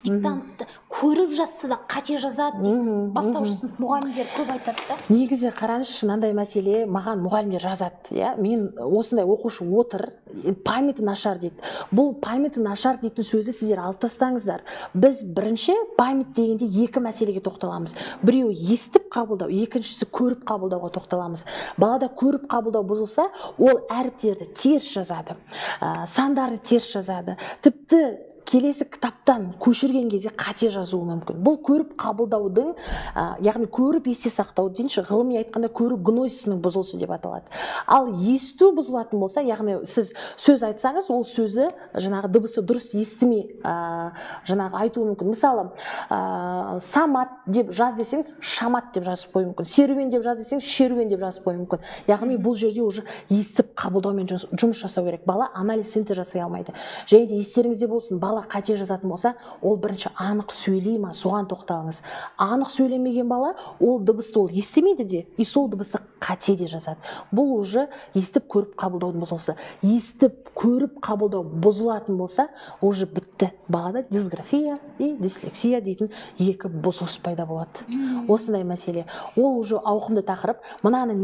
диктантты көріп жазса да қате жазады дейді. Бастауыш сынып мұғалімдер көп айтады да. Негізі қараңызшы, мынандай мәселе, маған мұғалімдер жазады, иә. Мен осындай оқушы отыр, памяті нашар дейді. Бұл памяті нашар дейтін сөзі сіздер алып тастаңыздар. Біз бірінші память дегенде екі мәселеге тоқталамыз. Біреуі естіп қабылдау, екіншісі көріп қабылдауға тоқталамыз. Балада көріп қабылдау бұзылса, ол әріптерді теріс жазады, сандарды теріс жазады. Тіпті келесі кітаптан көшірген кезде қате жазуы мүмкін. Бұл көріп қабылдаудың, яғни көріп есте сақтау дейінші, ғылыми айтқанда көру гнозисінің бұзылысы деп аталады. Ал есту бұзылатын болса, яғни сіз сөз айтсаңыз, ол сөзі жаңағы дыбысы дұрыс естімей жаңағы айтуы мүмкін. Мысалы, самат деп жаз десеңіз, шамат деп жазып қою мүмкін. Серуен деп жаз десеңіз, шеруен деп жазып қою мүмкін. Яғни бұл жерде уже естіп қабылдаумен жұмыс жасау керек. Бала анализ синтез жасай алмайды. Және де естеріңізде болсын, бала қате жазатын болса, ол бірінші анық сөйлей ма, соған тоқталыңыз. Анық сөйлемеген бала, ол дыбысты ол естімейді де, и сол дыбысты қате де жазады. Бұл уже естіп көріп қабылдаудың бұзылысы. Естіп көріп қабылдау бұзылатын болса, уже бітті. Балада дисграфия и дислексия дейтін екі бұзылыс пайда болады. Осындай мәселе. Ол уже ауқымды тақырып. Мынаны